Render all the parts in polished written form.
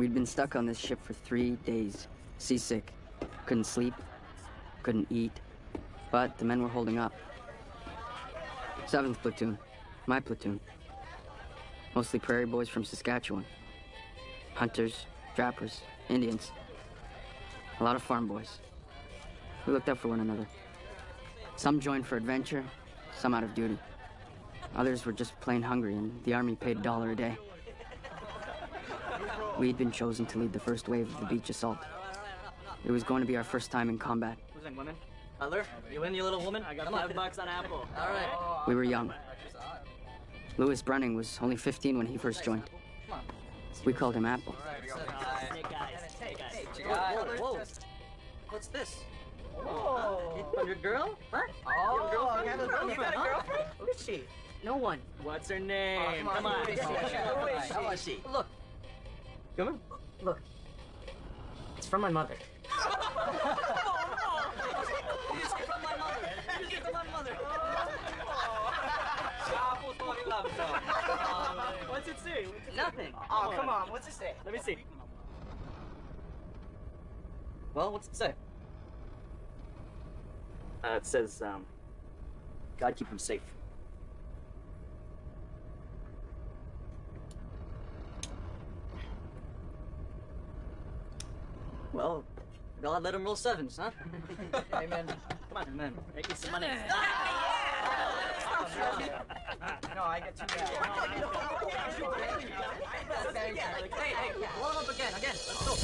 We'd been stuck on this ship for 3 days. Seasick. Couldn't sleep. Couldn't eat. But the men were holding up. 7th platoon. My platoon. Mostly prairie boys from Saskatchewan. Hunters, trappers, Indians. A lot of farm boys. We looked out for one another. Some joined for adventure, some out of duty. Others were just plain hungry, and the army paid $1 a day. We'd been chosen to lead the first wave of the beach assault. It was going to be our first time in combat. Who's in, women? Butler, you in, you little woman? I got $5 on Apple. All right. We were young. Louis Brunning was only 15 when he first joined. We called him Apple. Hey, guys. Whoa. What's this? Whoa. Your girl? What? Oh, you got a girlfriend? Who is she? No one. What's her name? Come on. How is she? Look. Come on. Look. It's from my mother. What's it say? Nothing. Oh, come on. What's it say? Let me see. Well, what's it say? It says, God keep him safe. Well, God let him roll 7s, huh? Hey, man. Come on, man. Make me some money. No, I get too bad. Hey, blow him up again. Let's go.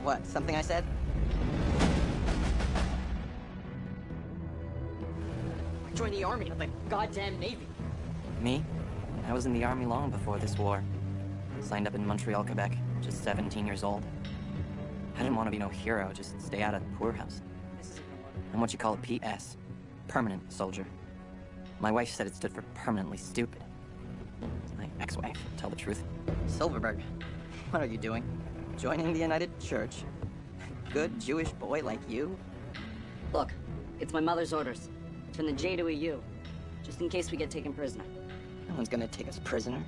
What? Something I said? Join the army, not the goddamn Navy. Me? I was in the army long before this war. Signed up in Montreal, Quebec, just 17 years old. I didn't want to be no hero, just stay out of the poorhouse. I'm what you call a PS. Permanent soldier. My wife said it stood for permanently stupid. My ex-wife, to tell the truth. Silverberg, what are you doing? Joining the United Church? Good Jewish boy like you? Look, it's my mother's orders. From the J to a U. Just in case we get taken prisoner. No one's gonna take us prisoner.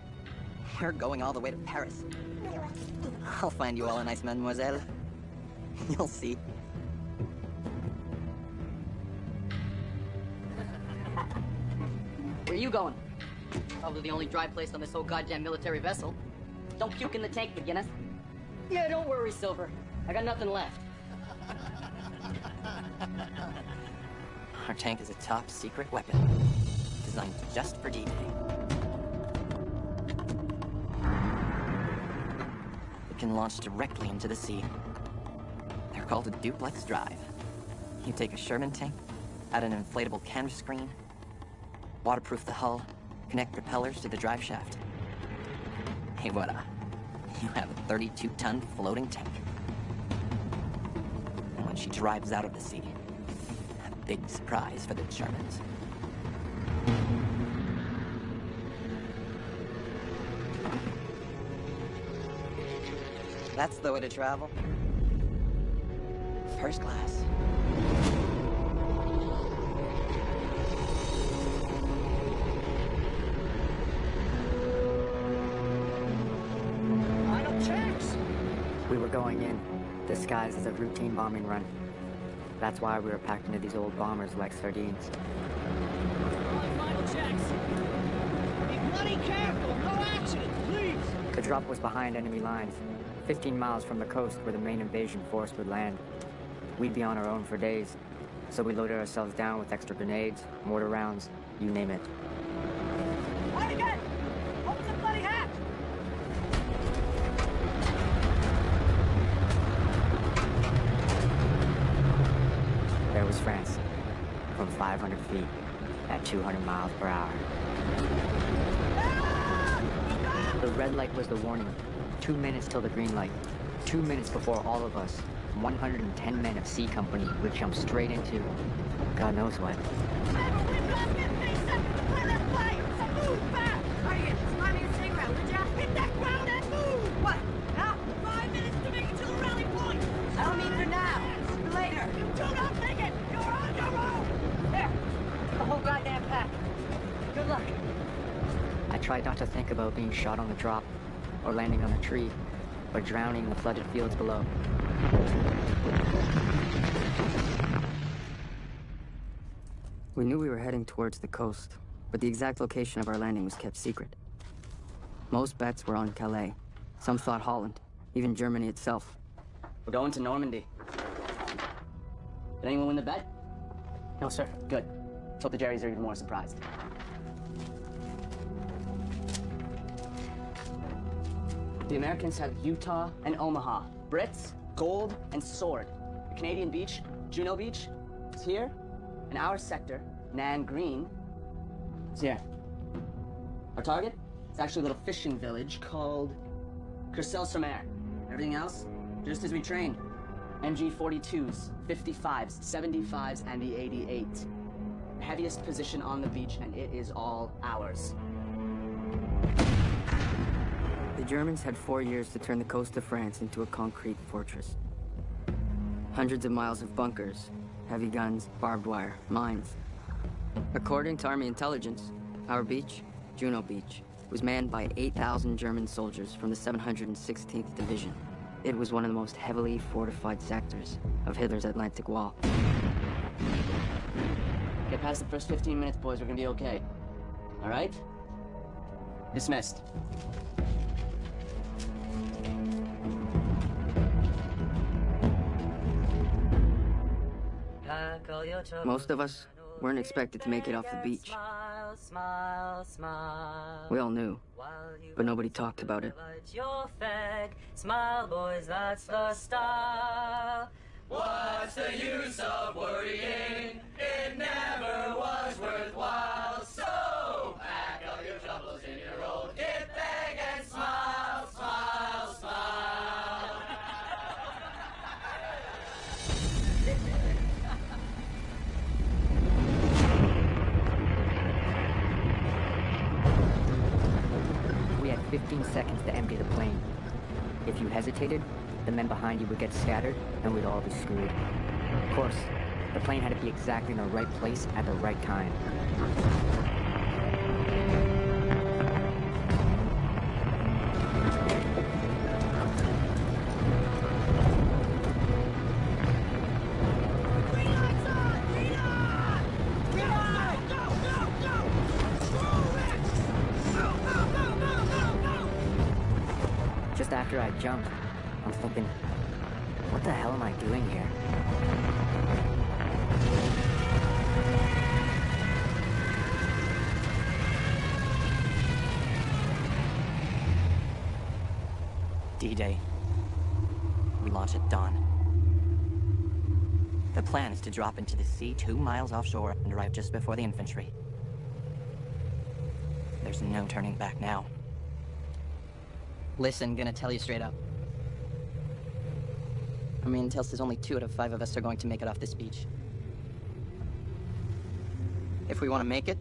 We're going all the way to Paris. I'll find you all a nice mademoiselle. You'll see. Where you going? Probably the only dry place on this whole goddamn military vessel. Don't puke in the tank, McGinnis. Yeah, don't worry, Silver. I got nothing left. Our tank is a top secret weapon, designed just for D-Day. It can launch directly into the sea. They're called a duplex drive. You take a Sherman tank, add an inflatable canvas screen, waterproof the hull, connect propellers to the drive shaft. Hey, voila. You have a 32-ton floating tank. And when she drives out of the sea, a big surprise for the Germans. That's the way to travel. First class. We were going in, disguised as a routine bombing run. That's why we were packed into these old bombers like sardines. Final checks. Be bloody careful. No accidents, please. The drop was behind enemy lines, 15 miles from the coast where the main invasion force would land. We'd be on our own for days, so we loaded ourselves down with extra grenades, mortar rounds, you name it. Right again. Open the bloody hatch. There was France, from 500 feet, at 200 miles per hour. The red light was the warning. 2 minutes till the green light. 2 minutes before all of us, 110 men of C Company, would jump straight into God knows what. I don't mean for now. Later. Do not make it. You're tried not to think about being shot on the drop, or landing on a tree, or drowning in the flooded fields below. We knew we were heading towards the coast, but the exact location of our landing was kept secret. Most bets were on Calais. Some thought Holland, even Germany itself. We're going to Normandy. Did anyone win the bet? No, sir. Good. Let's hope the Jerrys are even more surprised. The Americans have Utah and Omaha. Brits, gold and sword. The Canadian beach, Juno Beach, is here. And our sector, Nan Green, is here. Our target? It's actually a little fishing village called Courcelles-sur-Mer. Everything else, just as we trained. MG-42s, 55s, 75s, and the 88. The heaviest position on the beach, and it is all ours. The Germans had 4 years to turn the coast of France into a concrete fortress. Hundreds of miles of bunkers, heavy guns, barbed wire, mines. According to Army intelligence, our beach, Juno Beach, was manned by 8,000 German soldiers from the 716th Division. It was one of the most heavily fortified sectors of Hitler's Atlantic Wall. Get past the first 15 minutes, boys. We're gonna be okay. All right? Dismissed. Most of us weren't expected to make it off the beach. We all knew, but nobody talked about it. Smile, boys, that's the style. What's the use of worrying? It never was worthwhile. So pack up your troubles in your old kit bag and smile, smile, smile. We had 15 seconds to empty the plane. If you hesitated, the men behind you would get scattered, and we'd all be screwed. Of course, the plane had to be exactly in the right place at the right time. Just after I jumped, I'm thinking, what the hell am I doing here? D-Day. We launch at dawn. The plan is to drop into the sea 2 miles offshore and arrive just before the infantry. There's no turning back now. Listen, gonna tell you straight up. Army intel says only 2 out of 5 of us are going to make it off this beach. If we want to make it,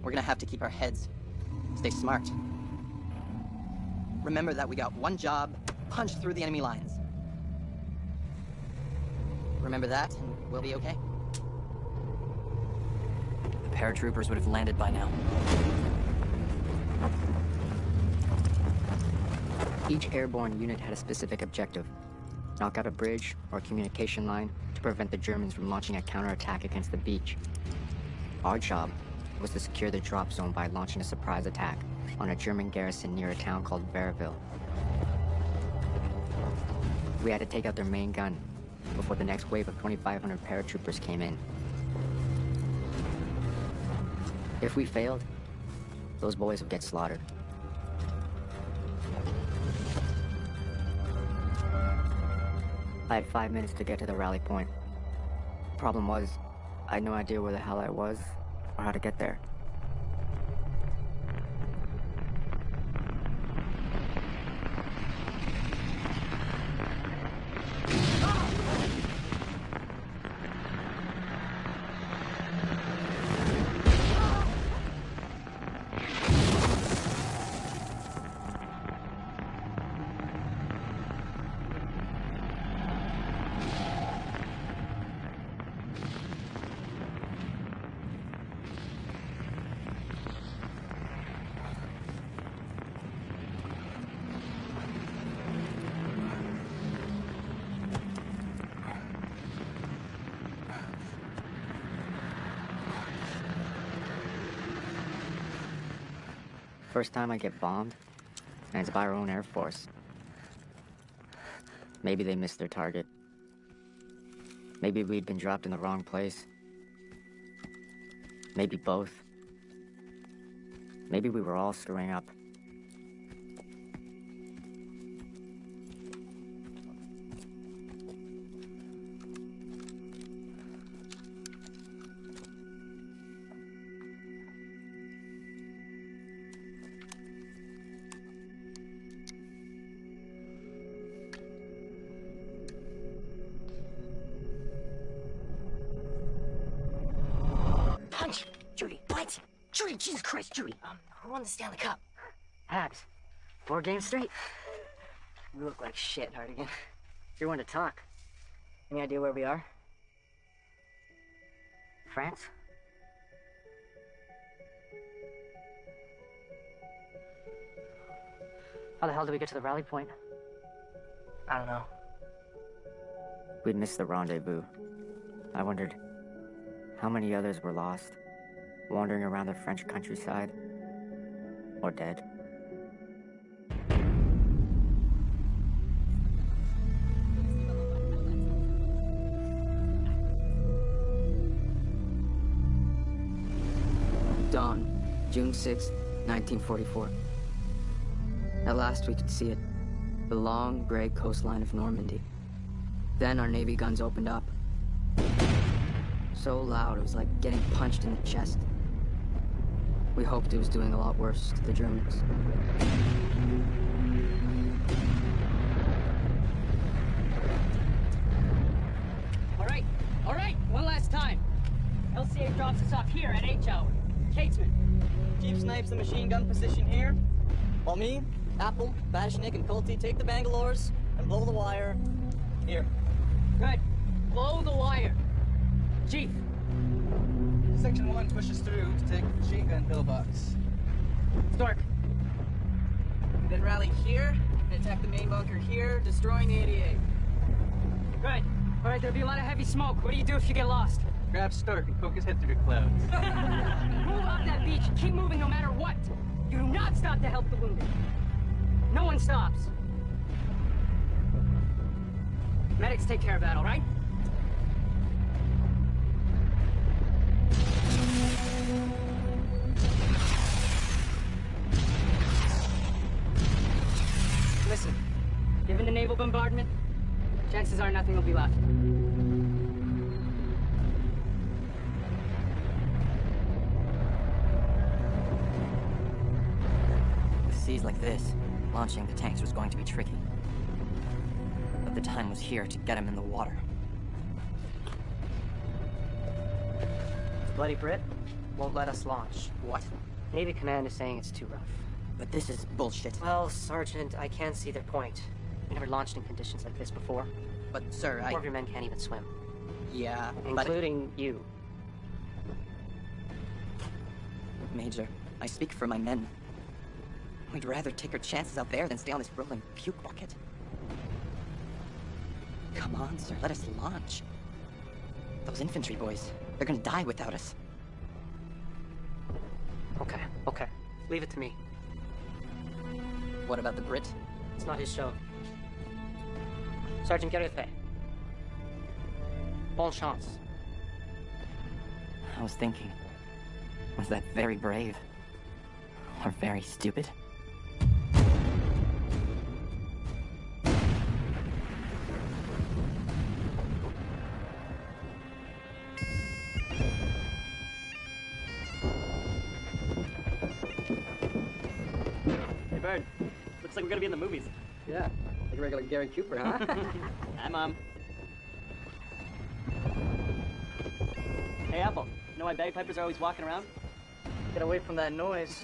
we're gonna have to keep our heads. Stay smart. Remember that we got one job, punch through the enemy lines. Remember that, and we'll be okay. The paratroopers would have landed by now. Each airborne unit had a specific objective. Knock out a bridge or a communication line to prevent the Germans from launching a counterattack against the beach. Our job was to secure the drop zone by launching a surprise attack on a German garrison near a town called Verville. We had to take out their main gun before the next wave of 2,500 paratroopers came in. If we failed, those boys would get slaughtered. I had 5 minutes to get to the rally point. Problem was, I had no idea where the hell I was or how to get there. First time I get bombed, and it's by our own Air Force. Maybe they missed their target. Maybe we'd been dropped in the wrong place. Maybe both. Maybe we were all screwing up. Punch! Judy, what? Judy, Jesus Christ, Judy. Who won the Stanley Cup? Habs. 4 games straight. You look like shit, Hardigan. You're one to talk. Any idea where we are? France? How the hell did we get to the rally point? I don't know. We'd missed the rendezvous. I wondered how many others were lost, wandering around the French countryside, or dead. Dawn, June 6th, 1944. At last we could see it. The long, gray coastline of Normandy. Then our Navy guns opened up. So loud, it was like getting punched in the chest. We hoped it was doing a lot worse to the Germans. All right, one last time. LCA drops us off here at H hour. Catesman. Chief snipes the machine gun position here, while me, Apple, Bashnik, and Colty take the Bangalores and blow the wire here. Good. Blow the wire. Chief. Section 1 pushes through to take the machine gun pillbox. Stork. Then rally here and attack the main bunker here, destroying the 88. Good. All right, there'll be a lot of heavy smoke. What do you do if you get lost? Grab Stark and poke his head through the clouds. Move off that beach and keep moving no matter what. You do not stop to help the wounded. No one stops. Medics take care of that, all right? Listen, given the naval bombardment, chances are nothing will be left. With seas like this, launching the tanks was going to be tricky. But the time was here to get them in the water. Bloody Brit won't let us launch. What? Navy command is saying it's too rough. But this is bullshit. Well, Sergeant, I can see their point. We never launched in conditions like this before. But, sir, 4 of your men can't even swim. Yeah, Including you. Major, I speak for my men. We'd rather take our chances out there than stay on this rolling puke bucket. Come on, sir, let us launch. Those infantry boys, they're gonna die without us. Okay. Leave it to me. What about the Brit? It's not his show. Sergeant Gareth. Bon chance. I was thinking, was that very brave? Or very stupid? Hey, Bird. Looks like we're gonna be in the movies. Yeah, like a regular Gary Cooper, huh? Hi, Mom. Hey, Apple. You know why bagpipers are always walking around? Get away from that noise.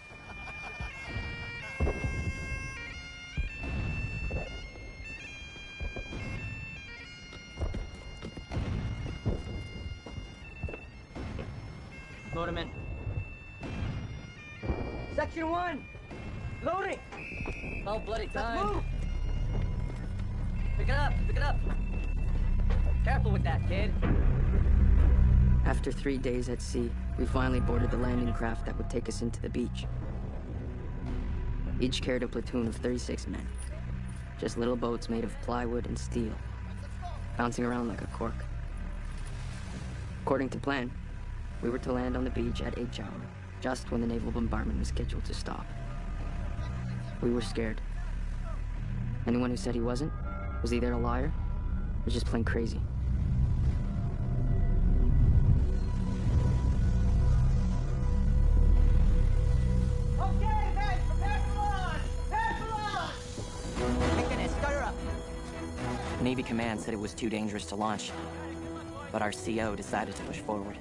Load him in. Section 1! Loading! Oh, bloody time. Let's move! Pick it up. Careful with that, kid. After 3 days at sea, we finally boarded the landing craft that would take us into the beach. Each carried a platoon of 36 men. Just little boats made of plywood and steel, bouncing around like a cork. According to plan, we were to land on the beach at H hour, just when the naval bombardment was scheduled to stop. We were scared. Anyone who said he wasn't was either a liar or just plain crazy. Okay, guys, prepare for launch! Prepare for launch! Pick start her up. Navy Command said it was too dangerous to launch, but our CO decided to push forward.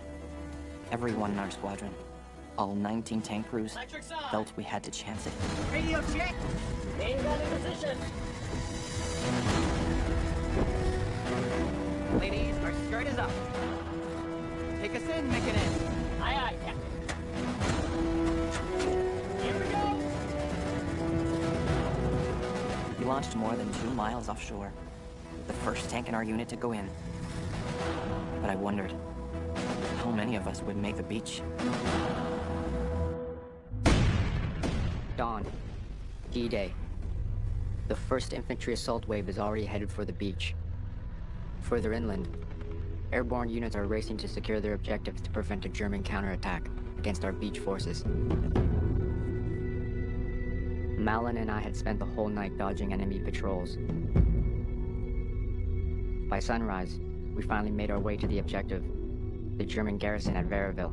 Everyone in our squadron, all 19 tank crews, felt we had to chance it. Radio check! Main gun in position! Ladies, our skirt is up. Take us in, Mechanic. Aye, aye, Captain. Here we go! We launched more than 2 miles offshore, the first tank in our unit to go in. But I wondered, how many of us would make the beach? Dawn. D-Day. The first infantry assault wave is already headed for the beach. Further inland, airborne units are racing to secure their objectives to prevent a German counterattack against our beach forces. Malin and I had spent the whole night dodging enemy patrols. By sunrise, we finally made our way to the objective, the German garrison at Varaville.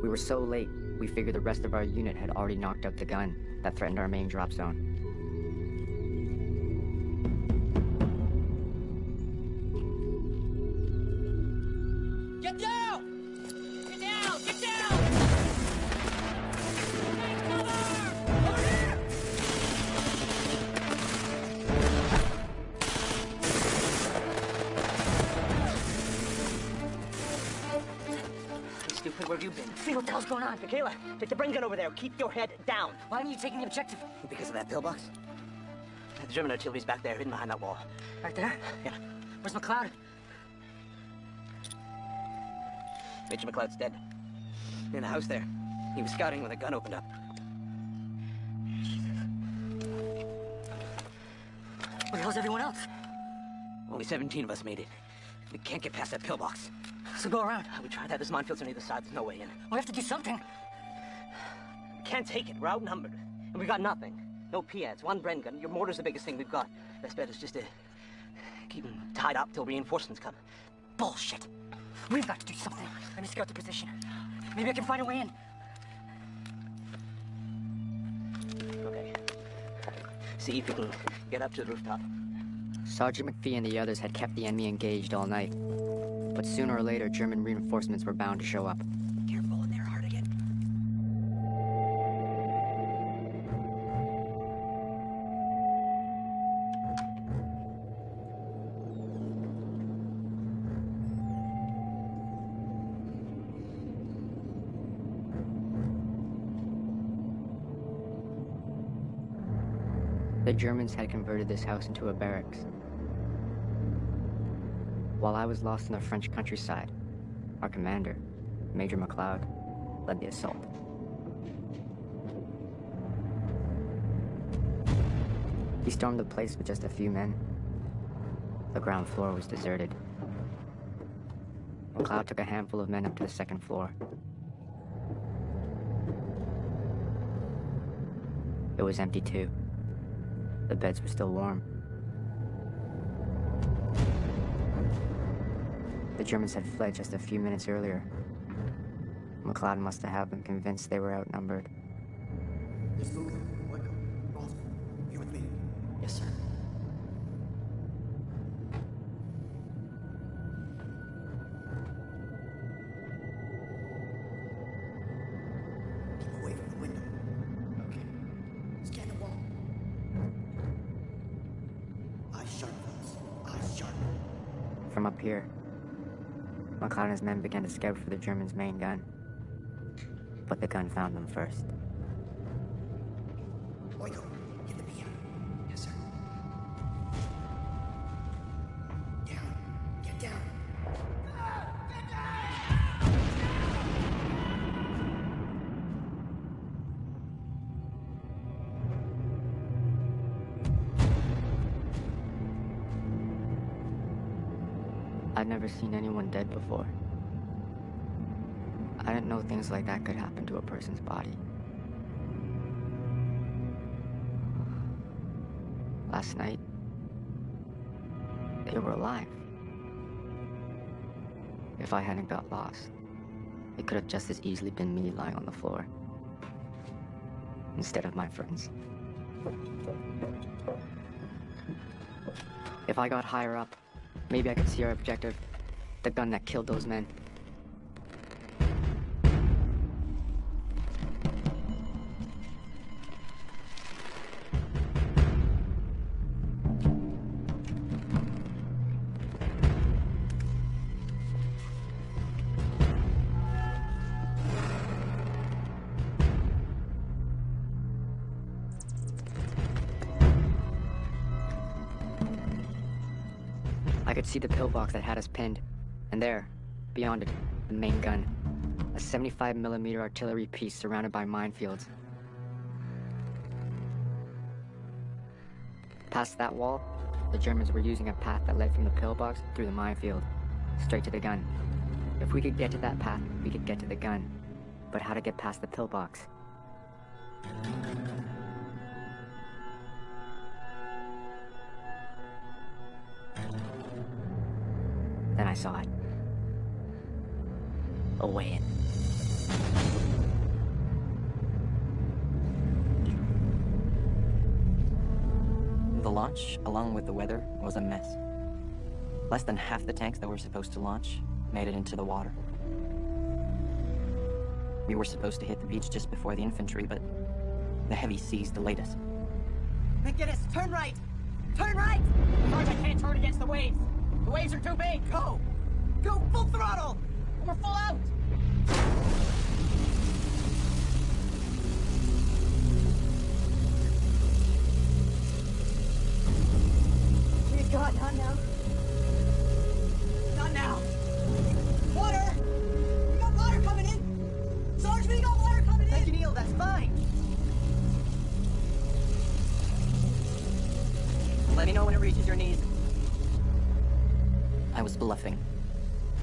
We were so late, we figured the rest of our unit had already knocked out the gun that threatened our main drop zone. Get down! Get down! Get down! Cover! Over here! Stupid, where have you been? See what the hell's going on? Michaela, take the brain gun over there. Keep your head down. Why aren't you taking the objective? Because of that pillbox? The German artillery's back there, hidden behind that wall. Right there? Yeah. Where's McLeod? Major McLeod's dead. In the house there. He was scouting when the gun opened up. Where the hell's everyone else? Only 17 of us made it. We can't get past that pillbox. So go around. We tried that. There's minefields on either side. There's no way in. We have to do something. We can't take it. We're outnumbered. And we got nothing. No PADs, one Bren gun. Your mortar's the biggest thing we've got. Best bet is just to keep them tied up till reinforcements come. Bullshit. We've got to do something. Let me scout the position. Maybe I can find a way in. Okay. See if you can get up to the rooftop. Sergeant McPhee and the others had kept the enemy engaged all night. But sooner or later, German reinforcements were bound to show up. Careful in there, hard again. The Germans had converted this house into a barracks. While I was lost in the French countryside, our commander, Major McLeod, led the assault. He stormed the place with just a few men. The ground floor was deserted. McLeod took a handful of men up to the second floor. It was empty too. The beds were still warm. The Germans had fled just a few minutes earlier. McLeod must have been convinced they were outnumbered. Yes, Luke. Welcome. Roscoe, here with me. Yes, sir. Keep away from the window. Okay. Scan the wall. Eyes sharp, folks. Eyes sharp. From up here, McLeod and his men began to scout for the Germans' main gun. But the gun found them first. Oiko, get the PM. Yes, sir. Down. Get down. I'd never seen anyone dead before. I didn't know things like that could happen to a person's body. Last night, they were alive. If I hadn't got lost, it could have just as easily been me lying on the floor instead of my friends. If I got higher up, maybe I could see our objective, the gun that killed those men. I could see the pillbox that had us pinned, and there, beyond it, the main gun. A 75mm artillery piece surrounded by minefields. Past that wall, the Germans were using a path that led from the pillbox through the minefield, straight to the gun. If we could get to that path, we could get to the gun. But how to get past the pillbox? Then I saw it. A way in. The launch, along with the weather, was a mess. Less than half the tanks that were supposed to launch made it into the water. We were supposed to hit the beach just before the infantry, but the heavy seas delayed us. McGinnis, turn right! Turn right! Sarge, I can't turn against the waves. The waves are too big. Go! Go full throttle! We're full out. Please God, not now. Not now. Water! We got water coming in! Sarge, we got water coming in! Thank you, Neil, that's fine. Let me know when it reaches your knees. I was bluffing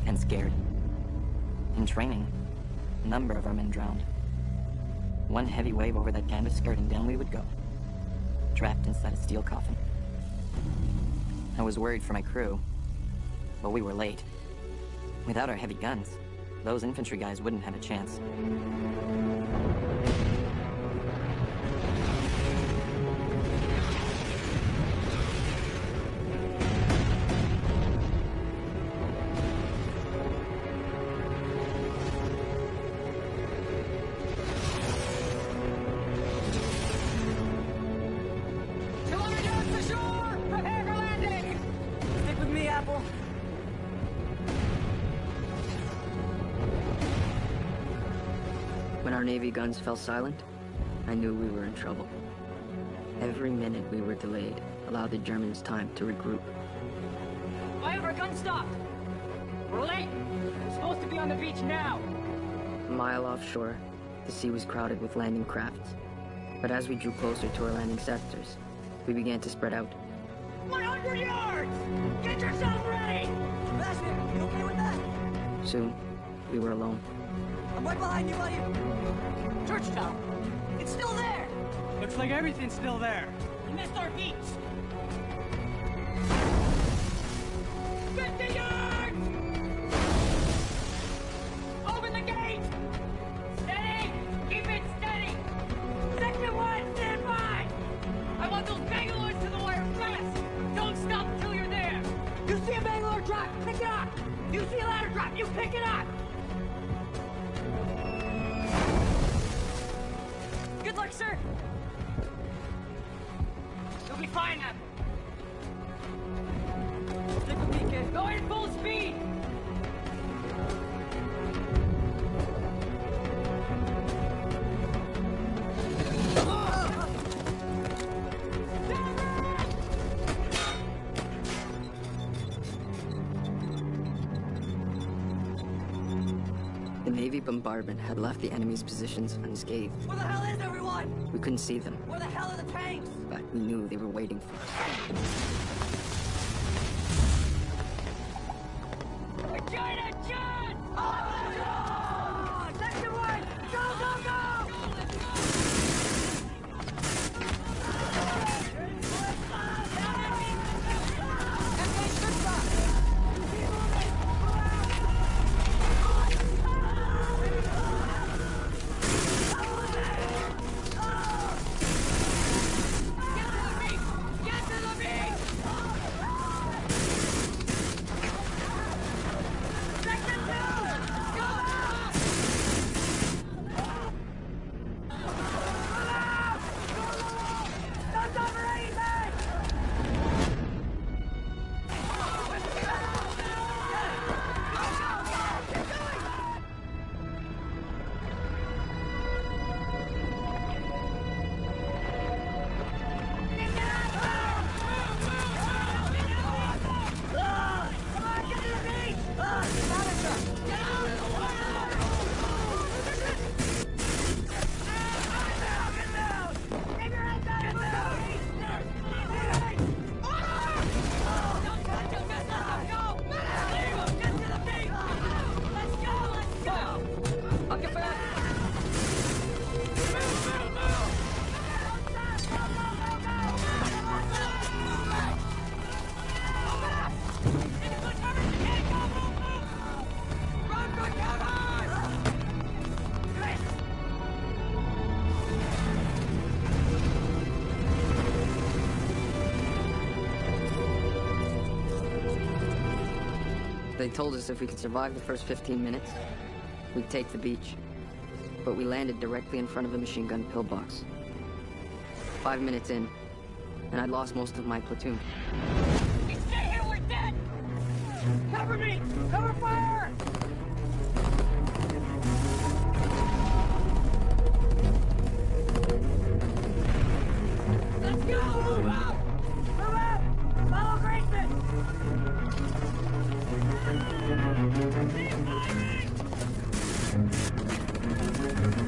and scared. In training, a number of our men drowned. One heavy wave over that canvas skirt and down we would go, trapped inside a steel coffin. I was worried for my crew, but we were late. Without our heavy guns, those infantry guys wouldn't have a chance. When our Navy guns fell silent, I knew we were in trouble. Every minute we were delayed allowed the Germans time to regroup. Why have our guns stopped? We're late. We're supposed to be on the beach now. A mile offshore, the sea was crowded with landing crafts. But as we drew closer to our landing sectors, we began to spread out. 100 yards! Get yourself ready! Sebastian, you okay with that? Soon, we were alone. I'm right behind you, buddy. Church tower. It's still there. Looks like everything's still there. You missed our beach. 50 yards! Open the gate! Steady! Keep it steady! Section 1, stand by! I want those Bangalores to the wire fast! Don't stop until you're there! You see a Bangalore drop, pick it up! You see a ladder drop, you pick it up! Good luck, sir! You'll be fine now. Stick with me, kid. Go in full speed! The Navy bombardment had left the enemy's positions unscathed. Where the hell is everyone? We couldn't see them, Where the hell are the tanks? but we knew they were waiting for us. They told us if we could survive the first 15 minutes, we'd take the beach. But we landed directly in front of a machine gun pillbox. 5 minutes in, and I'd lost most of my platoon. We stay here, we're dead! Cover me! Cover fire! Let's go! Move out! Move out! Follow Grayson! Keep firing!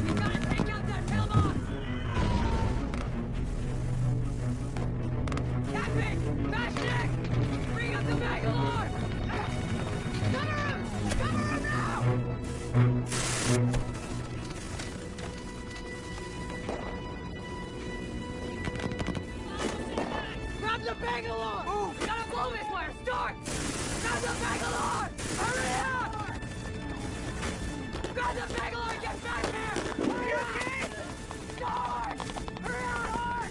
We gotta take out that pillbox! Captain! Mashnik! Bring up the Bangalore! Cover him! Cover him now! Grab the Bangalore! Move! Gotta blow this wire! Start! Grab the Bangalore! Hurry up! Grab the Bangalore and get back here! Hurry up! Start! Hurry up!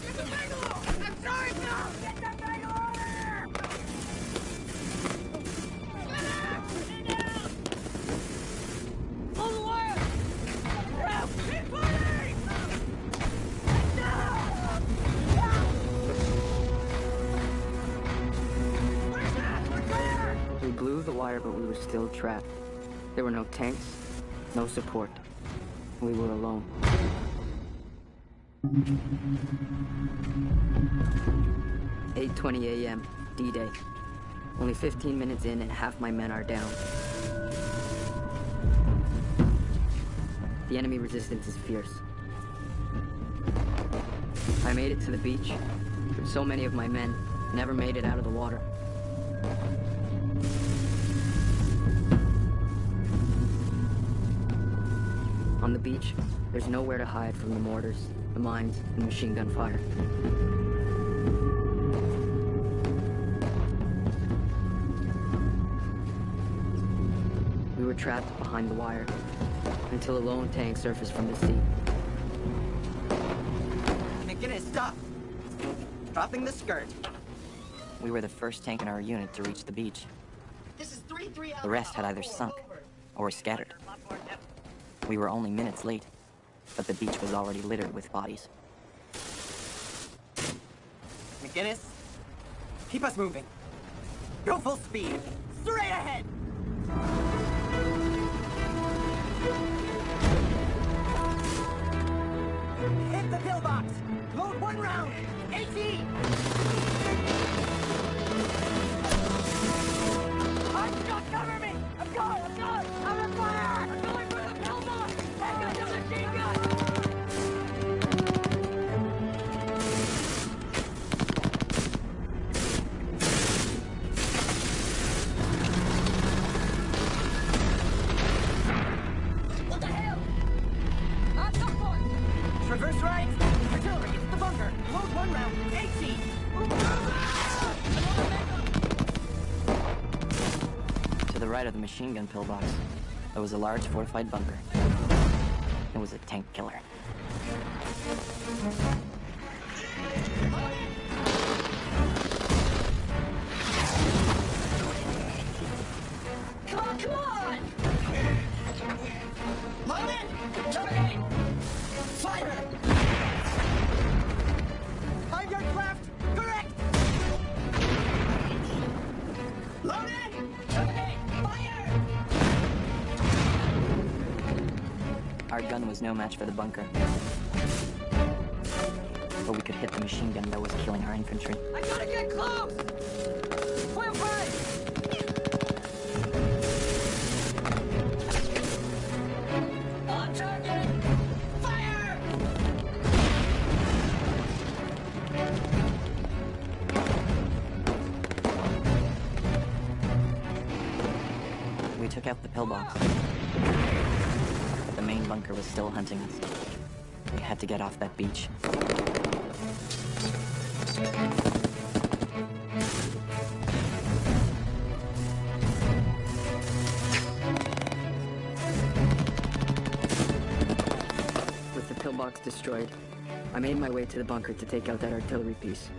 Get the Bangalore! I'm sorry, no! Get the Bangalore there! Get out! Get down! Pull the wire! Help! Keep fighting! No! We're clear! We blew the wire, but we were still trapped. There were no tanks, no support. We were alone. "8:20 a.m., D-Day. Only 15 minutes in and half my men are down. The enemy resistance is fierce. I made it to the beach, but so many of my men never made it out of the water. On the beach, there's nowhere to hide from the mortars, the mines, and machine gun fire. We were trapped behind the wire until a lone tank surfaced from the sea. McGinnis, stop! Dropping the skirt. We were the first tank in our unit to reach the beach. This is 3-3 out. The rest had either sunk or were scattered. We were only minutes late, but the beach was already littered with bodies. McGinnis, keep us moving. Go full speed. Straight ahead! Hit the pillbox! Load 1 round! 18! I'm stuck! Cover me! I'm going! I'm going! I'm on fire! I'm going for the pillbox! Take out the machine gun! What the hell? I'm stuck, boys! Traverse right! Artillery, it's the bunker! Load 1 round! 18! To the right of the machine gun pillbox, there was a large fortified bunker. It was a tank killer. Come on, come on! Load in! Terminate! Fire! 5 yards left! Correct! Load in! Terminate! Fire! Our gun was no match for the bunker. But we could hit the machine gun that was killing our infantry. I gotta get close! Point right! On target! Fire! We took out the pillbox. But the main bunker was still hunting us. We had to get off that beach. With the pillbox destroyed, I made my way to the bunker to take out that artillery piece.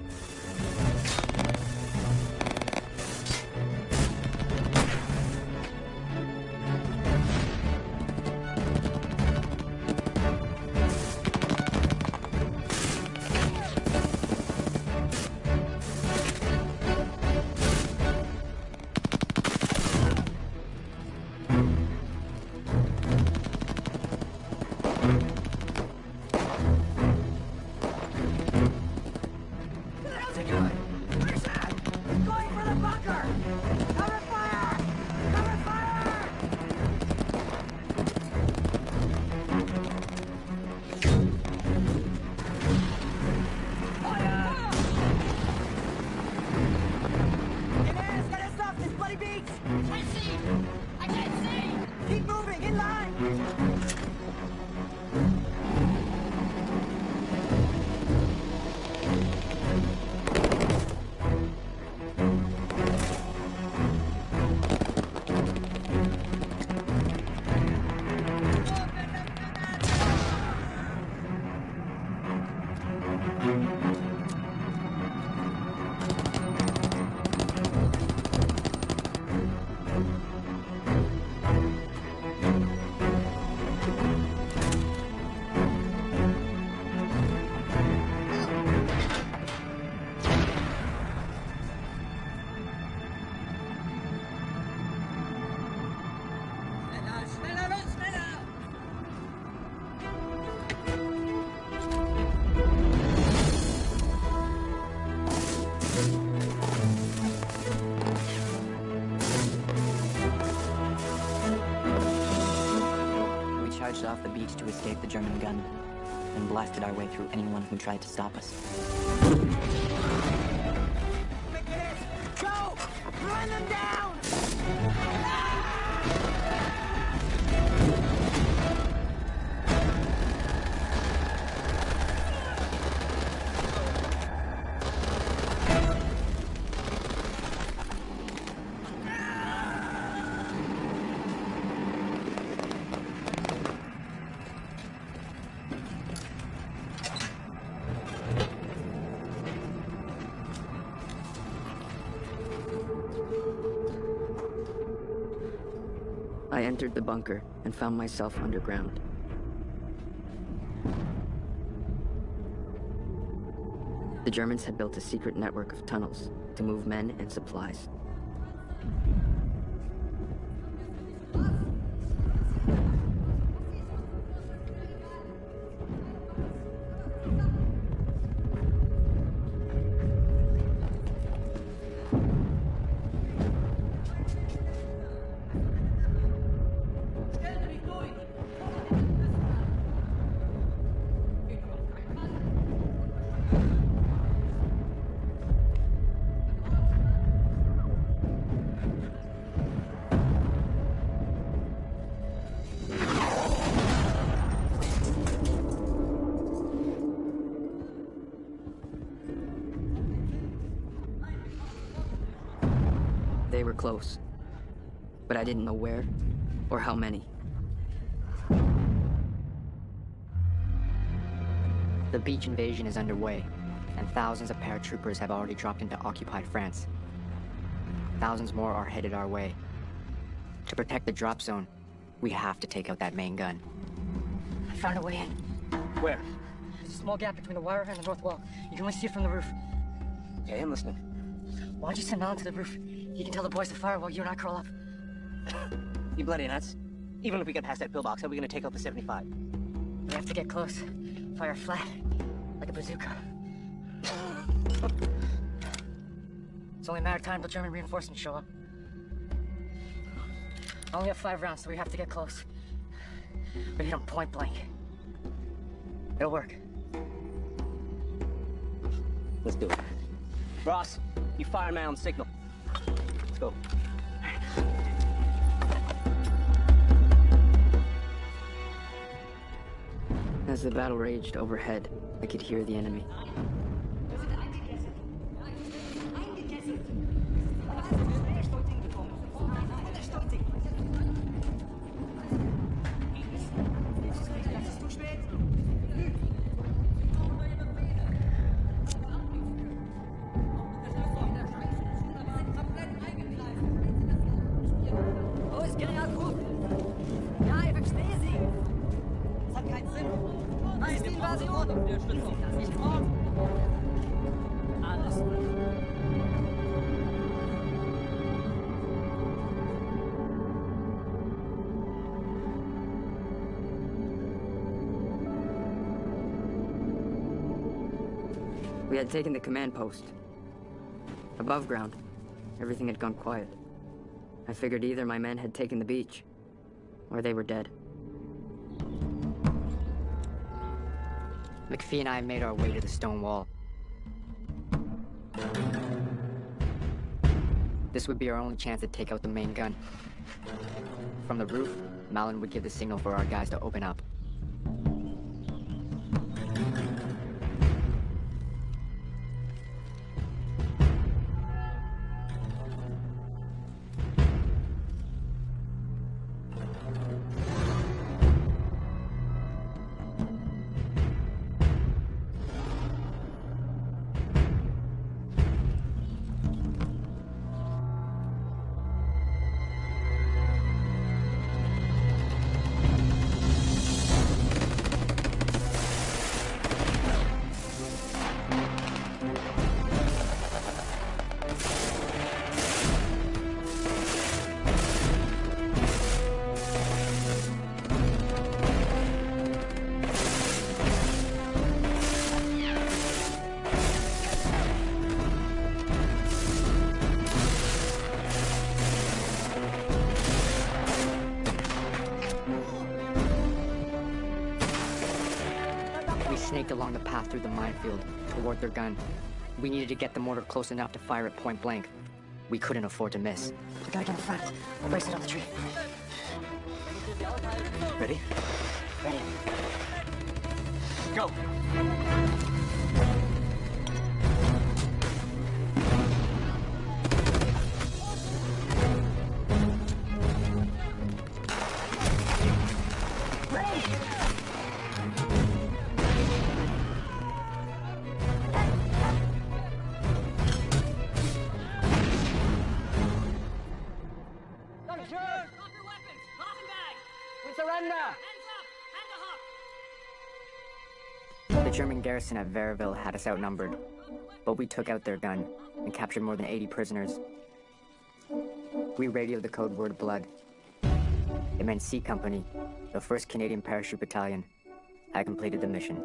Charged off the beach to escape the German gun, and blasted our way through anyone who tried to stop us. Go! Run them down! I entered the bunker and found myself underground. The Germans had built a secret network of tunnels to move men and supplies. They were close, but I didn't know where or how many. The beach invasion is underway, and thousands of paratroopers have already dropped into occupied France. Thousands more are headed our way. To protect the drop zone, we have to take out that main gun. I found a way in. Where? There's a small gap between the wire and the north wall. You can only see it from the roof. Okay, I'm listening. Why don't you send Alan to the roof? He can tell the boys to fire while you and I curl up. You bloody nuts. Even if we get past that pillbox, how are we gonna take out the 75? We have to get close. Fire flat, like a bazooka. It's only a matter of time till German reinforcements show up. I only have 5 rounds, so we have to get close. We hit them point blank. It'll work. Let's do it. Ross, you fire my own signal. Let's go. As the battle raged overhead, I could hear the enemy. We had taken the command post. Above ground, everything had gone quiet. I figured either my men had taken the beach, or they were dead. McPhee and I made our way to the stone wall. This would be our only chance to take out the main gun. From the roof, Malin would give the signal for our guys to open up. Snaked along the path through the minefield toward their gun. We needed to get the mortar close enough to fire it point blank. We couldn't afford to miss. We gotta get in front. We'll brace it on the tree. Ready? Ready. Go! The German garrison at Verville had us outnumbered, but we took out their gun and captured more than 80 prisoners. We radioed the code word blood. It meant C Company, the 1st Canadian Parachute Battalion, had completed the mission.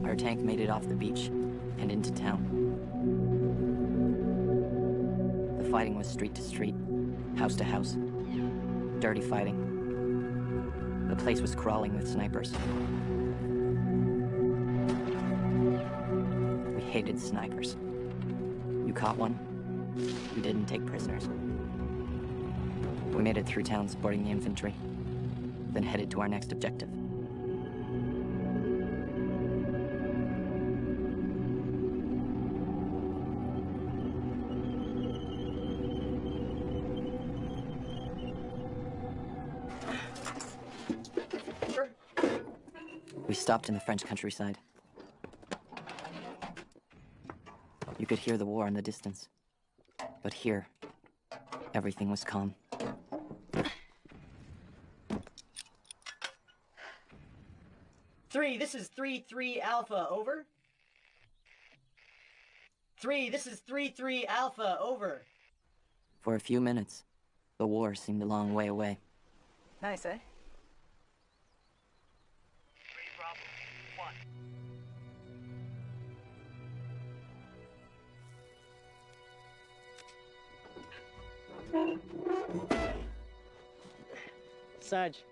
Our tank made it off the beach and into town. The fighting was street to street, house to house. Dirty fighting. The place was crawling with snipers. We hated snipers. You caught one, you didn't take prisoners. We made it through town supporting the infantry, then headed to our next objective. We stopped in the French countryside. You could hear the war in the distance. But here, everything was calm. This is 3-3 Alpha, over. this is 3-3 Alpha, over. For a few minutes, the war seemed a long way away. Nice, eh? Sarge,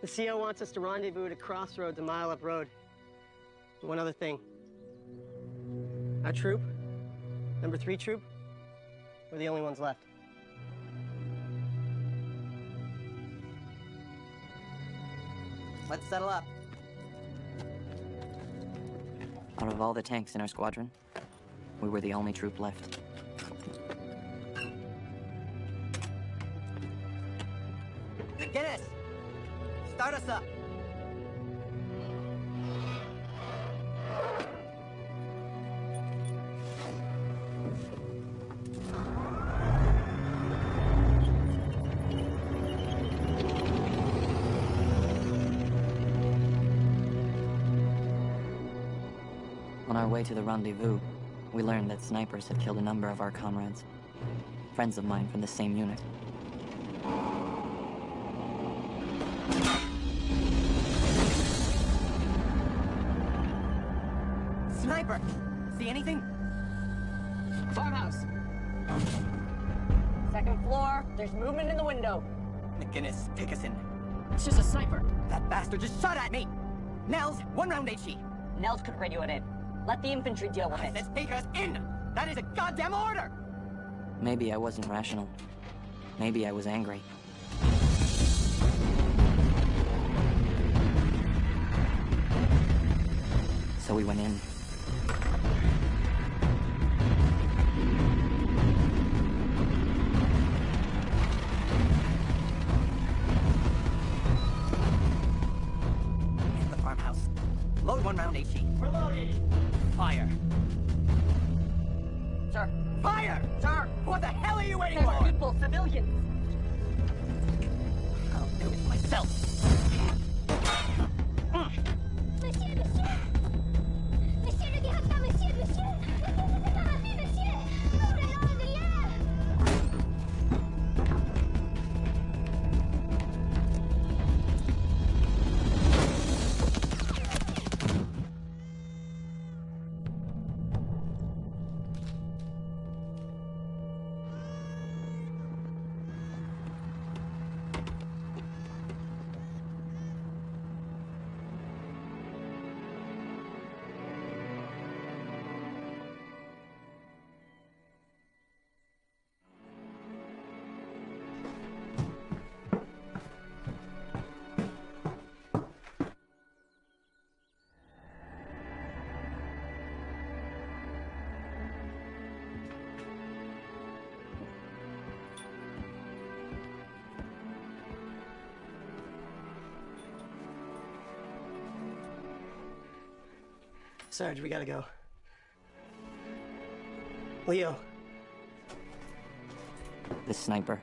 the CO wants us to rendezvous at a crossroads a mile up road. One other thing. Our troop, number 3 troop, we're the only ones left. Let's settle up. Out of all the tanks in our squadron, we were the only troop left. McGinnis! Start us up! On our way to the rendezvous, we learned that snipers had killed a number of our comrades, friends of mine from the same unit. Sniper! See anything? Farmhouse. 2nd floor. There's movement in the window. McGinnis, take us in. It's just a sniper. That bastard just shot at me! Nels, 1 round HE. Nels could radio it in. Let the infantry deal with it. Let's take us in! That is a goddamn order! Maybe I wasn't rational. Maybe I was angry. So we went in. In the farmhouse. Load 1 round HE. We're loaded! Fire! Sir. Fire! Sir! What the hell are you waiting They're for? people, civilians. I'll do it myself. Monsieur, monsieur! Monsieur, ne dira pas monsieur, monsieur! Monsieur, ne pas rappeler monsieur! Oh là là, derrière! Sarge, we gotta go. Leo. This sniper.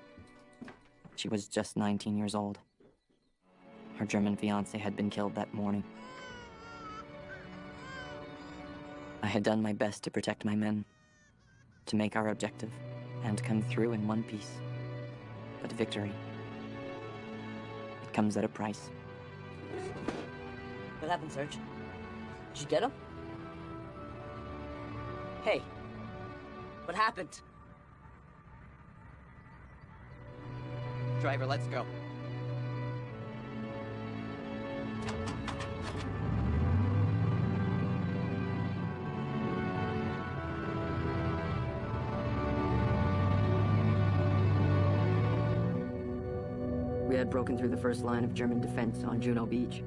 She was just 19 years old. Her German fiancé had been killed that morning. I had done my best to protect my men, to make our objective, and come through in one piece. But victory, it comes at a price. What happened, Serge? Did you get him? Hey, what happened? Driver, let's go. We had broken through the first line of German defense on Juno Beach.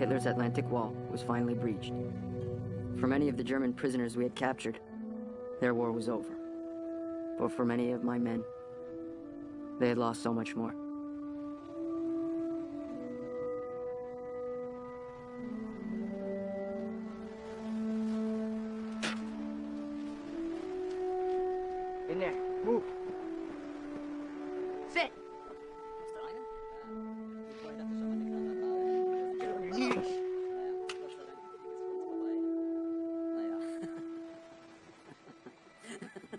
Hitler's Atlantic Wall was finally breached. For many of the German prisoners we had captured, their war was over. But for many of my men, they had lost so much more. In there. Move. Sit. Get on your knees.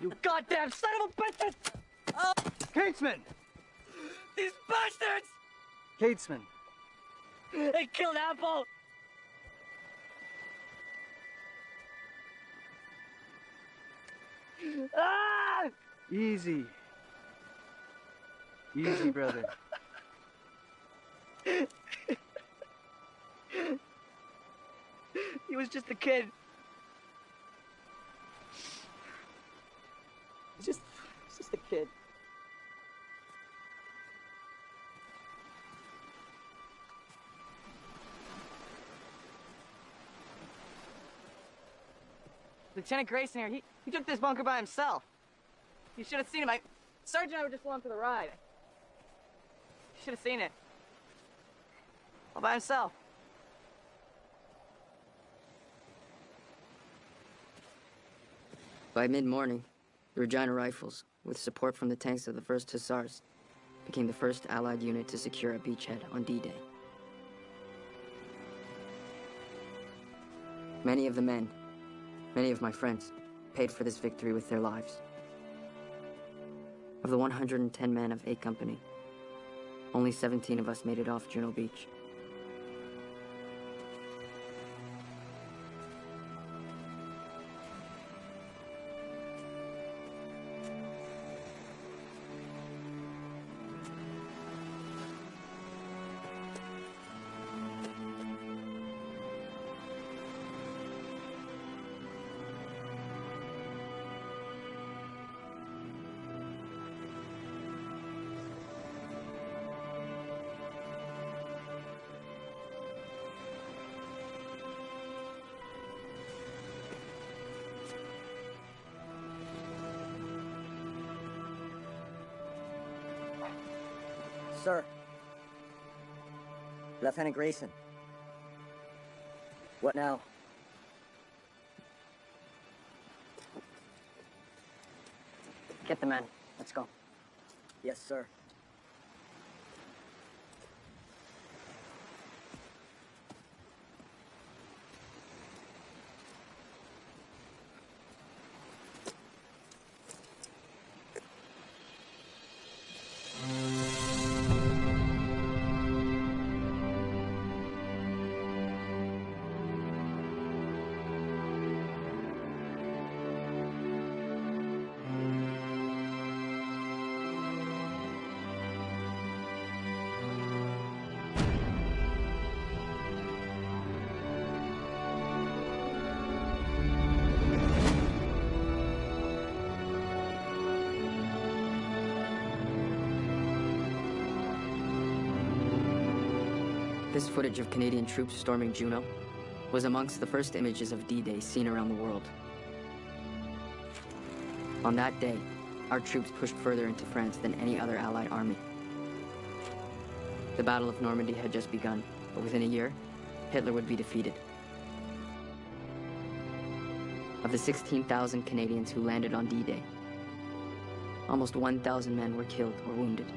You goddamn son of a bitch! Oh, Catesman! these bastards! Catesman. They killed Apple! Ah! Easy. Easy, brother. He was just a kid. He's just a kid. Lieutenant Grayson here, he took this bunker by himself. You should have seen him. Sergeant and I were just along for the ride. You should have seen it. All by himself. By mid-morning, the Regina Rifles, with support from the tanks of the 1st Hussars, became the first Allied unit to secure a beachhead on D-Day. Many of the men, many of my friends, paid for this victory with their lives. Of the 110 men of A Company, only 17 of us made it off Juno Beach. Sir. Lieutenant Grayson. What now? Get the men. Let's go. Yes, sir. This footage of Canadian troops storming Juno was amongst the first images of D-Day seen around the world. On that day, our troops pushed further into France than any other Allied army. The Battle of Normandy had just begun, but within a year, Hitler would be defeated. Of the 16,000 Canadians who landed on D-Day, almost 1,000 men were killed or wounded.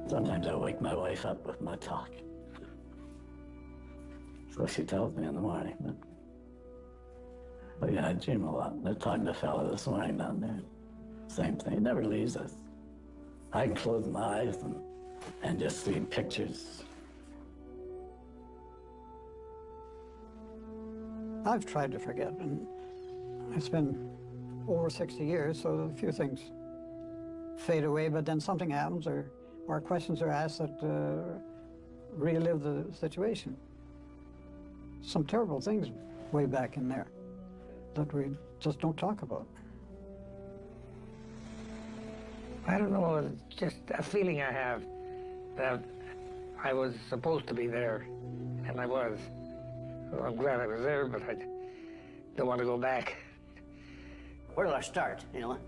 Sometimes I wake my wife up with my talk. So she tells me in the morning. But yeah, I dream a lot. They're talking to a fella this morning down there. Same thing, it never leaves us. I can close my eyes and just see pictures. I've tried to forget, and it's been over 60 years, so a few things fade away, but then something happens, or questions are asked that relive the situation. Some terrible things way back in there that we just don't talk about. I don't know, it's just a feeling I have that I was supposed to be there, and I was. Well, I'm glad I was there, but I don't want to go back. Where do I start, you know?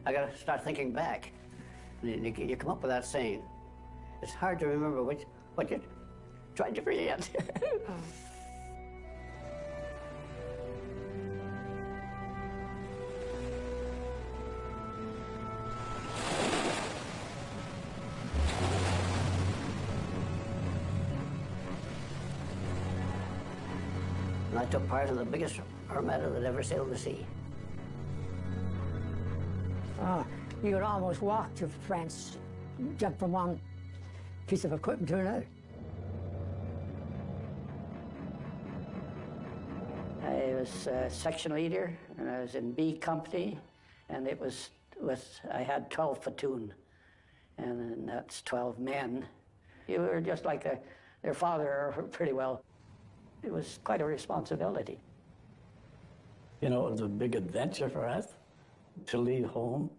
I gotta start thinking back. You come up with that saying. It's hard to remember what you tried to forget. And I took part in the biggest armada that ever sailed the sea. You could almost walk to France, jump from one piece of equipment to another. I was section leader, and I was in B company, and it was I had 12 platoon, and that's 12 men. You were just like their father, pretty well. It was quite a responsibility. You know, it was a big adventure for us to leave home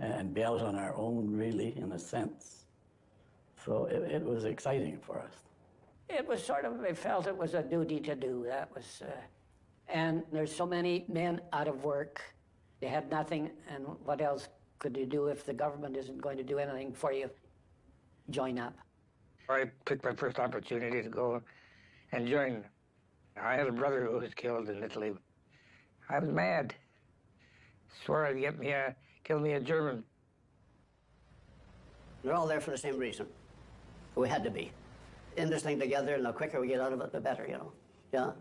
and be out on our own, really, in a sense. So it was exciting for us. It was sort of, I felt it was a duty to do. That was, and there's so many men out of work. They had nothing, and what else could you do if the government isn't going to do anything for you? Join up. I picked my first opportunity to go and join. I had a brother who was killed in Italy. I was mad. swore I'd kill me a German. We're all there for the same reason. We had to be. In this thing together, and the quicker we get out of it, the better, you know. Yeah.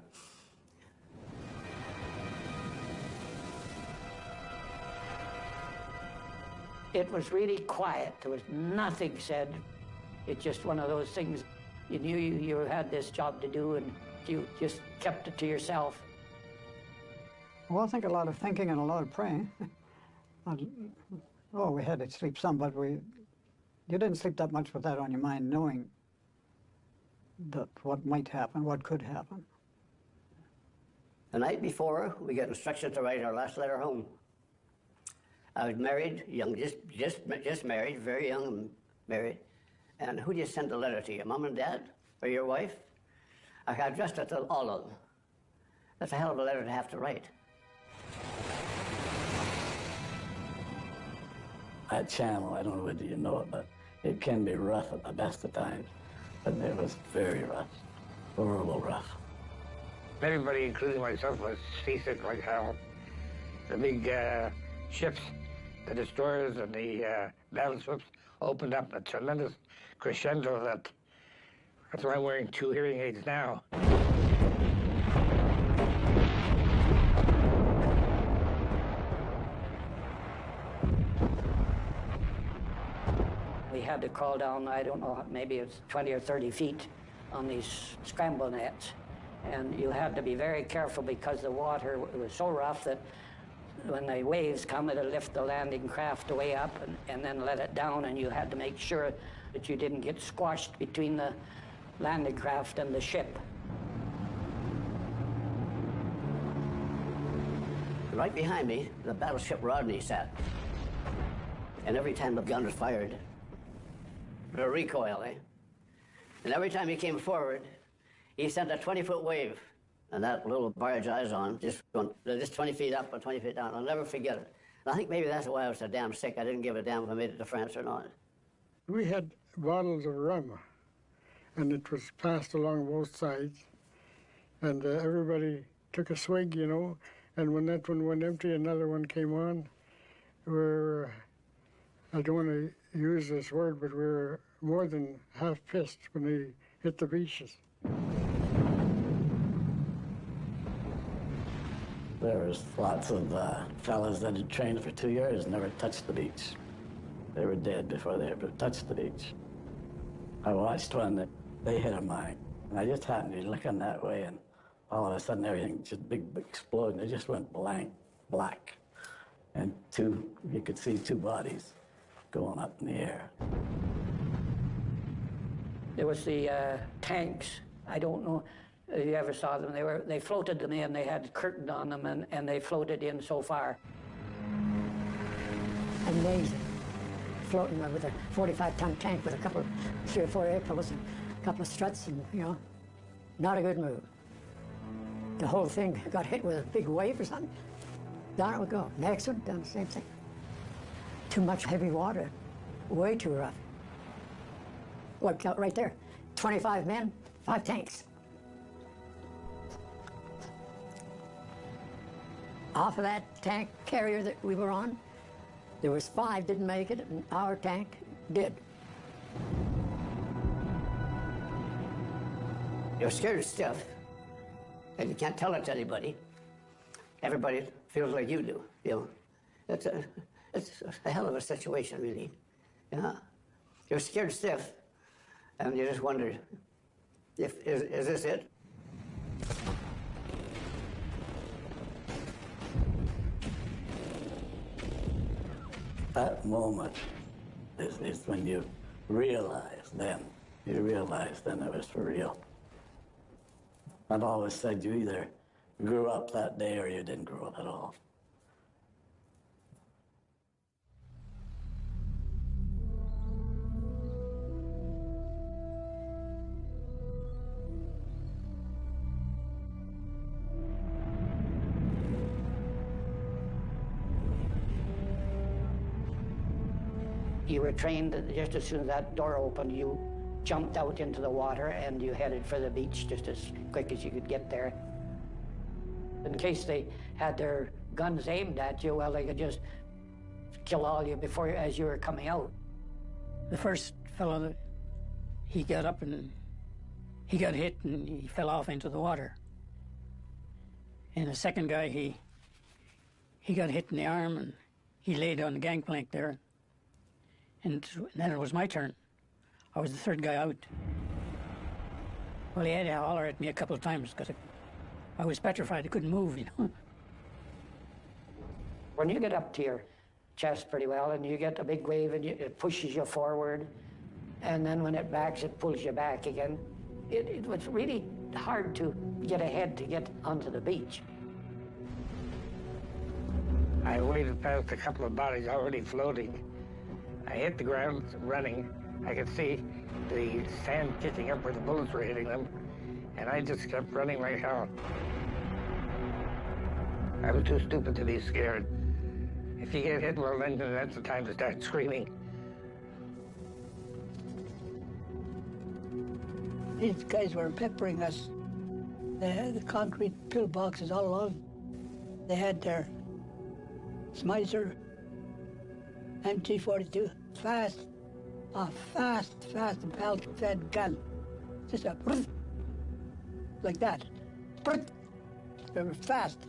It was really quiet. There was nothing said. It's just one of those things. You knew you had this job to do, and you just kept it to yourself. Well, I think a lot of thinking and a lot of praying. Oh, we had to sleep some, but you didn't sleep that much with that on your mind, knowing that what might happen, what could happen. The night before, we got instructions to write our last letter home. I was married, young, just married, very young and married. And who do you send the letter to? Your mom and dad or your wife? I addressed it to all of them. That's a hell of a letter to have to write. That channel, I don't know whether you know it, but it can be rough at the best of times. But it was very rough, horrible rough. Everybody, including myself, was seasick like hell. The big ships, the destroyers and the battleships opened up a tremendous crescendo that's why I'm wearing 2 hearing aids now. We had to crawl down, I don't know, maybe it's 20 or 30 feet on these scramble nets. And you had to be very careful because the water was so rough that when the waves come, it'll lift the landing craft way up and then let it down, and you had to make sure that you didn't get squashed between the landing craft and the ship. Right behind me, the battleship Rodney sat. And every time the gun was fired, a recoil, eh? And every time he came forward, he sent a 20-foot wave. And that little barge I was on, just 20 feet up or 20 feet down. I'll never forget it. And I think maybe that's why I was so damn sick. I didn't give a damn if I made it to France or not. We had bottles of rum, and it was passed along both sides. And everybody took a swig, you know. And when that one went empty, another one came on. I don't want to use this word, but we were more than half pissed when they hit the beaches. There was lots of fellas that had trained for 2 years and never touched the beach. They were dead before they ever touched the beach. I watched one that they hit a mine, and I just happened to be looking that way, and all of a sudden everything just big explosion. It just went black. And you could see 2 bodies going up in the air. There was the tanks. I don't know if you ever saw them. They floated them in. They had curtains on them, and they floated in so far. Amazing. Floating with a 45-ton tank with a couple, 3 or 4 air pillars and a couple of struts, and, you know, not a good move. The whole thing got hit with a big wave or something. Down it would go. Next one, done the same thing. Too much heavy water. Way too rough. Look out right there. 25 men, 5 tanks. Off of that tank carrier that we were on, there was 5 didn't make it, and our tank did. You're scared stiff, and you can't tell it to anybody. Everybody feels like you do, you know. It's a hell of a situation, really. Yeah. You're scared stiff, and you just wonder, is this it? That moment is when you realize then. You realize then it was for real. I've always said you either grew up that day or you didn't grow up at all. You were trained that just as soon as that door opened, you jumped out into the water and you headed for the beach just as quick as you could get there. In case they had their guns aimed at you, well, they could just kill all you as you were coming out. The first fellow, he got up and he got hit and he fell off into the water. And the second guy, he got hit in the arm and he laid on the gangplank there. And then it was my turn. I was the third guy out. Well, he had to holler at me a couple of times because I was petrified. I couldn't move, you know. When you get up to your chest pretty well and you get a big wave and it pushes you forward, and then when it backs, it pulls you back again. It was really hard to get ahead to get onto the beach. I waded past a couple of bodies already floating. I hit the ground running. I could see the sand kicking up where the bullets were hitting them, and I just kept running like hell. I was too stupid to be scared. If you get hit, well, then that's the time to start screaming. These guys were peppering us. They had the concrete pillboxes all along. They had their Smicer MT-42, fast and pelt-fed gun. Just a like that. They were fast.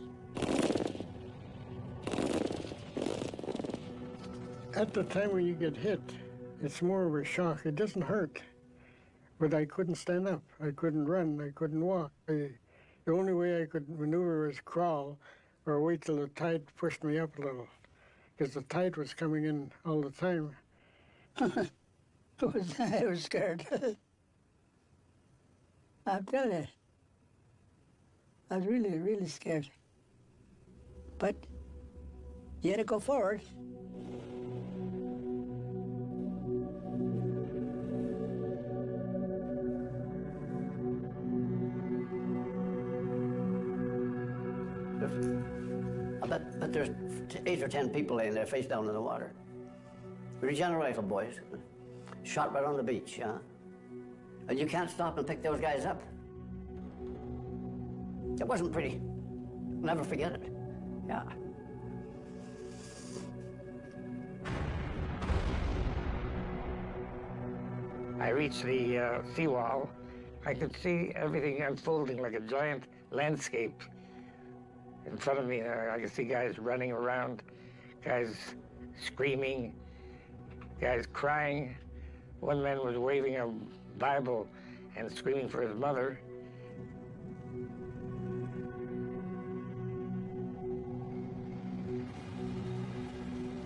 At the time when you get hit, it's more of a shock. It doesn't hurt. But I couldn't stand up. I couldn't run. I couldn't walk. The only way I could maneuver was crawl or wait till the tide pushed me up a little, because the tide was coming in all the time. I was scared. I'm telling you. I was really, really scared. But you had to go forward. But there's 8 or 10 people laying there face down in the water. Regina rifle boys, shot right on the beach, yeah? And you can't stop and pick those guys up. It wasn't pretty. Never forget it. Yeah. I reached the seawall. I could see everything unfolding like a giant landscape in front of me. I could see guys running around, guys screaming, guys crying. One man was waving a Bible and screaming for his mother.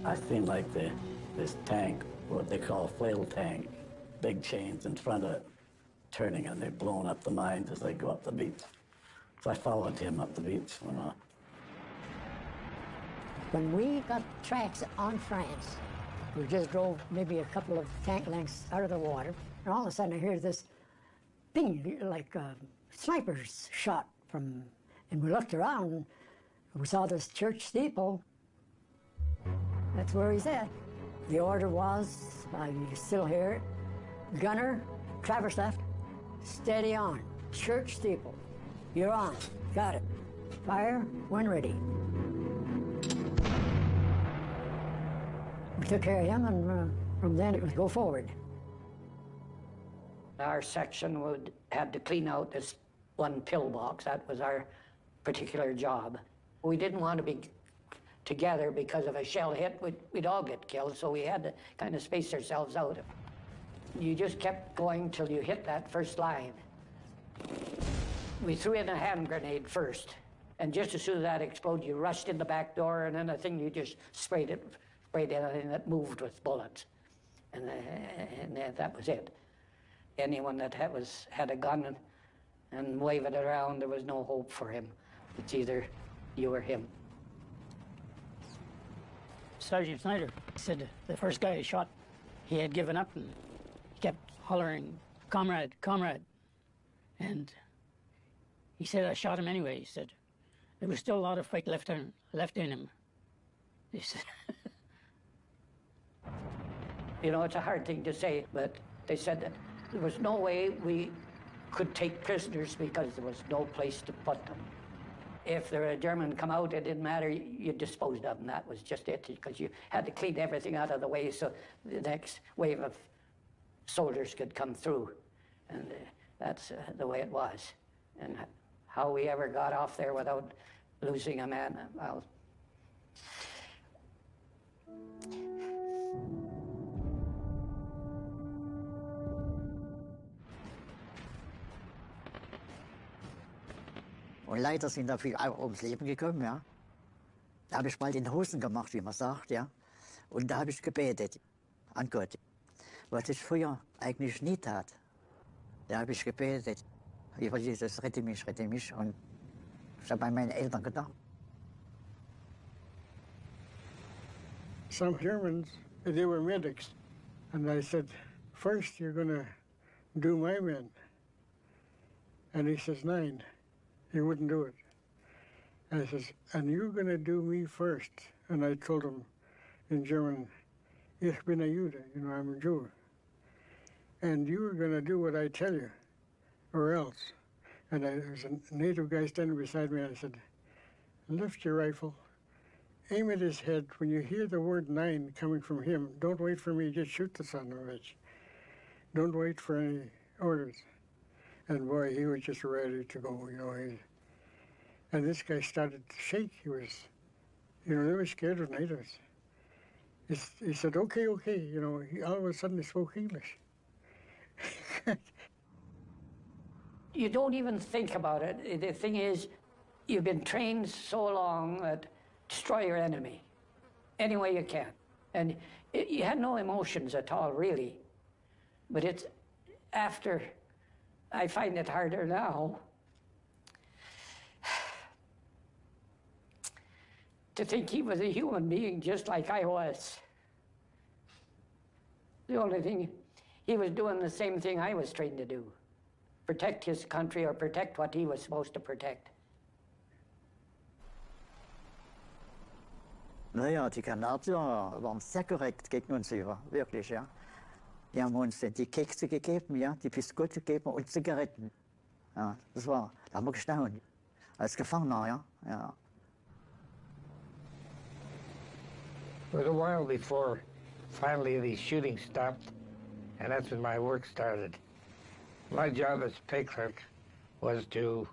I seen like this tank, what they call a flail tank, big chains in front of it, turning, and they're blowing up the mines as they go up the beach. So I followed him up the beach. When we got tracks on France, we just drove maybe a couple of tank lengths out of the water, and all of a sudden I hear this ping, like snipers shot from, and we looked around and we saw this church steeple. That's where he's at. The order was, you still hear it, gunner, traverse left, steady on, church steeple. You're on, got it. Fire when ready. We took care of him, and from then it was go forward. Our section had to clean out this one pillbox. That was our particular job. We didn't want to be together because if a shell hit, we'd all get killed, so we had to kind of space ourselves out. You just kept going till you hit that first line. We threw in a hand grenade first, and just as soon as that exploded, you rushed in the back door, and then the thing you just sprayed anything that moved with bullets, and that was it. Anyone that had a gun and waving it around, there was no hope for him. It's either you or him. Sergeant Snyder said the first guy he shot, he had given up, and he kept hollering, "Comrade, comrade." And he said, "I shot him anyway." He said, "There was still a lot of fight left in him." He said, You know, it's a hard thing to say, but they said that there was no way we could take prisoners because there was no place to put them. If the German come out, it didn't matter, you disposed of them. That was just it, because you had to clean everything out of the way so the next wave of soldiers could come through. And that's the way it was. And how we ever got off there without losing a man, well, Und leider sind da viele auch ums Leben gekommen, ja. Da habe ich mal den Hosen gemacht, wie man sagt, ja. Und da habe ich gebetet an Gott, was ich früher eigentlich nie tat. Da habe ich gebetet, über dieses rette mich, rette mich. Und ich habe an meine Eltern gedacht. Some Germans, they were medics. And I said, first you're going to do my men. And he says, nein. He wouldn't do it. And I says, and you're going to do me first. And I told him in German, ich bin a Jude, you know, I'm a Jew. And you are going to do what I tell you, or else. And there was a native guy standing beside me, and I said, lift your rifle, aim at his head. When you hear the word 9 coming from him, don't wait for me, just shoot the son of a bitch. Don't wait for any orders. And boy, he was just ready to go, you know. And this guy started to shake. He was, you know, they were scared of natives. He said, okay, okay, you know, all of a sudden he spoke English. You don't even think about it. The thing is, you've been trained so long that destroy your enemy any way you can. And you had no emotions at all, really. But it's after, I find it harder now to think he was a human being just like I was. The only thing, he was doing the same thing I was trained to do. Protect his country or protect what he was supposed to protect. Naja, die Kanadier waren sehr korrekt gegen uns über, wirklich, ja. Die haben uns die Kekse gegeben, ja, die Biskuits gegeben und Zigaretten. Ja, das war, da haben wir gestaunt. Als Gefangener, ja, ja. It was a while before finally the shooting stopped, and that's when my work started. My job as pay clerk was to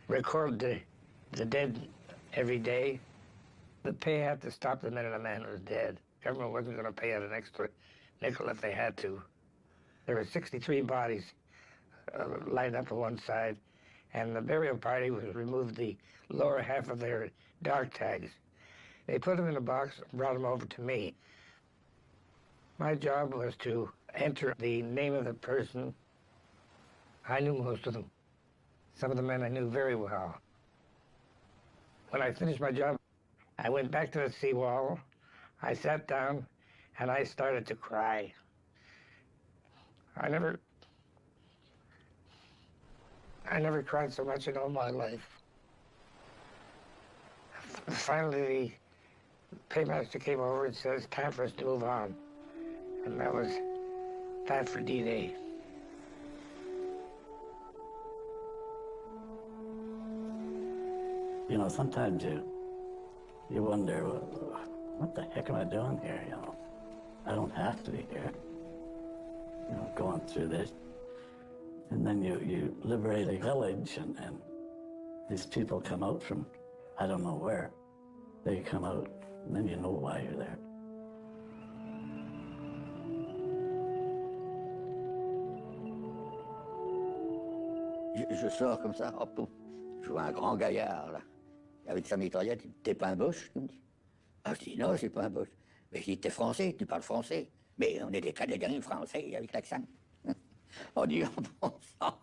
record the dead every day. The pay had to stop the minute a man was dead. Government wasn't going to pay out an extra nickel if they had to. There were 63 bodies lined up on one side, and the burial party was removed the lower half of their dog tags. They put them in a box and brought them over to me. My job was to enter the name of the person. I knew most of them. Some of the men I knew very well. When I finished my job, I went back to the seawall, I sat down, and I started to cry. I never cried so much in all my life. Finally, the paymaster came over and says, time for us to move on. And that was that for D-Day. You know, sometimes you wonder, what the heck am I doing here, you know? I don't have to be here, you know, going through this. And then you liberate a village, and these people come out from, I don't know where. They come out, and then you know why you're there. Je sors comme ça, hop, je vois un grand gaillard, là, avec sa mitraillette. T'es pas un Boche? Il me dit. Ah, je dis, non, je suis pas un Boche. Mais je dis, t'es français, tu parles français. Mais on est des Canadiens français avec l'accent. On dit, en bon sang.